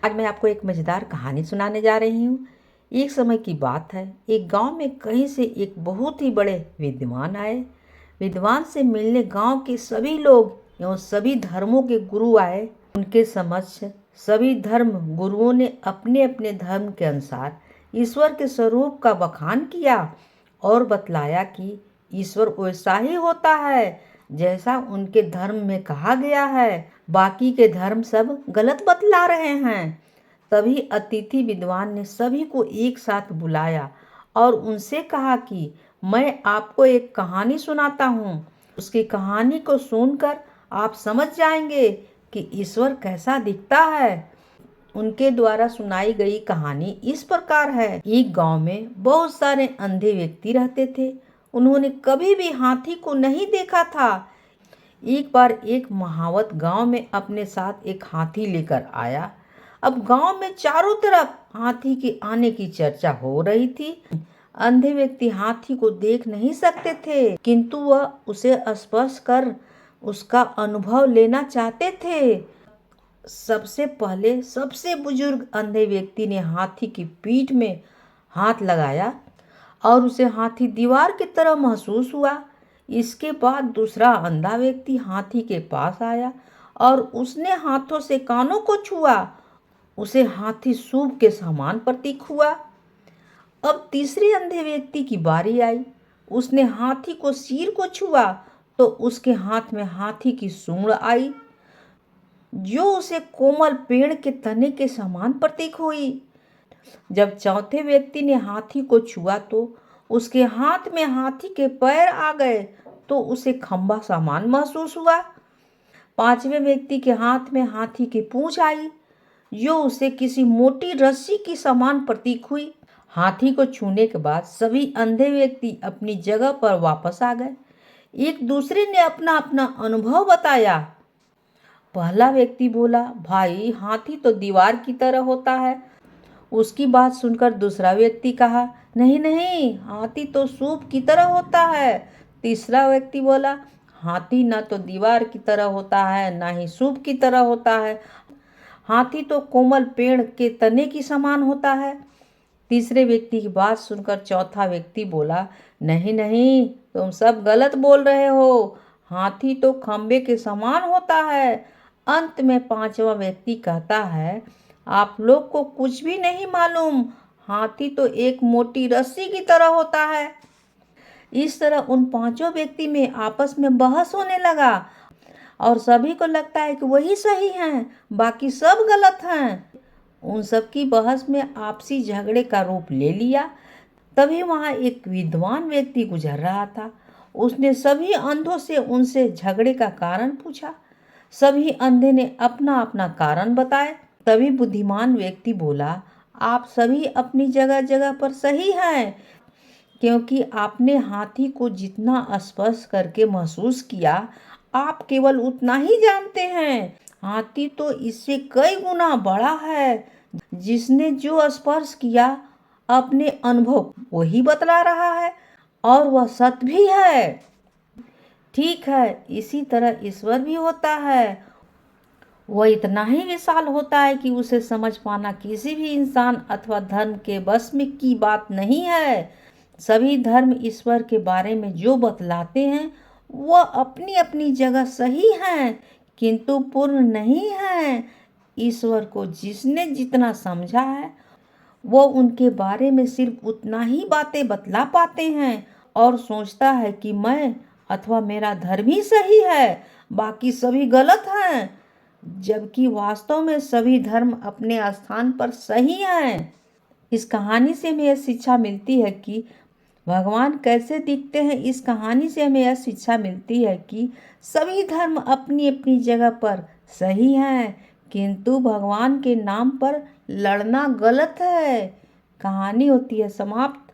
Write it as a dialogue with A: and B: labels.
A: आज मैं आपको एक मज़ेदार कहानी सुनाने जा रही हूँ। एक समय की बात है, एक गांव में कहीं से एक बहुत ही बड़े विद्वान आए। विद्वान से मिलने गांव के सभी लोग एवं सभी धर्मों के गुरु आए। उनके समक्ष सभी धर्म गुरुओं ने अपने अपने धर्म के अनुसार ईश्वर के स्वरूप का बखान किया और बतलाया कि ईश्वर वैसा ही होता है जैसा उनके धर्म में कहा गया है। बाकी के धर्म सब गलत बतला रहे हैं। तभी अतिथि विद्वान ने सभी को एक साथ बुलाया और उनसे कहा कि मैं आपको एक कहानी सुनाता हूँ। उसकी कहानी को सुनकर आप समझ जाएंगे कि ईश्वर कैसा दिखता है। उनके द्वारा सुनाई गई कहानी इस प्रकार है। एक गांव में बहुत सारे अंधे व्यक्ति रहते थे। उन्होंने कभी भी हाथी को नहीं देखा था। एक बार एक महावत गांव में अपने साथ एक हाथी लेकर आया। अब गांव में चारों तरफ हाथी के आने की चर्चा हो रही थी। अंधे व्यक्ति हाथी को देख नहीं सकते थे, किंतु वह उसे स्पर्श कर उसका अनुभव लेना चाहते थे। सबसे पहले सबसे बुजुर्ग अंधे व्यक्ति ने हाथी की पीठ में हाथ लगाया और उसे हाथी दीवार की तरह महसूस हुआ। इसके बाद दूसरा अंधा व्यक्ति हाथी के पास आया और उसने हाथों से कानों को छुआ। उसे हाथी शुभ के समान प्रतीक हुआ। अब तीसरे अंधे व्यक्ति की बारी आई। उसने हाथी को सिर को छुआ तो उसके हाथ में हाथी की सूंड आई, जो उसे कोमल पेड़ के तने के समान प्रतीक हुई। जब चौथे व्यक्ति ने हाथी को छुआ तो उसके हाथ में हाथी के पैर आ गए तो उसे खंभा समान महसूस हुआ। पांचवें व्यक्ति के हाथ में हाथी की पूंछ आई, जो उसे किसी मोटी रस्सी की समान प्रतीक हुई। हाथी को छूने के बाद सभी अंधे व्यक्ति अपनी जगह पर वापस आ गए। एक दूसरे ने अपना अपना अनुभव बताया। पहला व्यक्ति बोला, भाई हाथी तो दीवार की तरह होता है। उसकी बात सुनकर दूसरा व्यक्ति कहा, नहीं नहीं, हाथी तो सूप की तरह होता है। तीसरा व्यक्ति बोला, हाथी न तो दीवार की तरह होता है न ही सूप की तरह होता है। हाथी तो कोमल पेड़ के तने की समान होता है। तीसरे व्यक्ति की बात सुनकर चौथा व्यक्ति बोला, नहीं नहीं, तुम सब गलत बोल रहे हो। हाथी तो खंबे के समान होता है। अंत में पांचवा व्यक्ति कहता है, आप लोग को कुछ भी नहीं मालूम। हाथी तो एक मोटी रस्सी की तरह होता है। इस तरह उन पांचों व्यक्ति में आपस में बहस होने लगा और सभी को लगता है कि वही सही हैं, बाकी सब गलत हैं। उन सब की बहस में आपसी झगड़े का रूप ले लिया। तभी वहां एक विद्वान व्यक्ति गुजर रहा था। उसने सभी अंधों से उनसे झगड़े का कारण पूछा। सभी अंधे ने अपना अपना कारण बताए। तभी बुद्धिमान व्यक्ति बोला, आप सभी अपनी जगह जगह पर सही हैं, क्योंकि आपने हाथी को जितना स्पर्श करके महसूस किया, आप केवल उतना ही जानते हैं। हाथी तो इससे कई गुना बड़ा है। जिसने जो स्पर्श किया, अपने अनुभव वही बतला रहा है और वह सत्य भी है। ठीक है, इसी तरह ईश्वर भी होता है। वह इतना ही विशाल होता है कि उसे समझ पाना किसी भी इंसान अथवा धर्म के बस में की बात नहीं है। सभी धर्म ईश्वर के बारे में जो बतलाते हैं वह अपनी अपनी जगह सही हैं, किंतु पूर्ण नहीं है। ईश्वर को जिसने जितना समझा है वो उनके बारे में सिर्फ उतना ही बातें बतला पाते हैं और सोचता है कि मैं अथवा मेरा धर्म ही सही है, बाकी सभी गलत हैं, जबकि वास्तव में सभी धर्म अपने स्थान पर सही हैं। इस कहानी से हमें यह शिक्षा मिलती है कि भगवान कैसे दिखते हैं। इस कहानी से हमें यह शिक्षा मिलती है कि सभी धर्म अपनी अपनी जगह पर सही हैं, किंतु भगवान के नाम पर लड़ना गलत है। कहानी होती है समाप्त।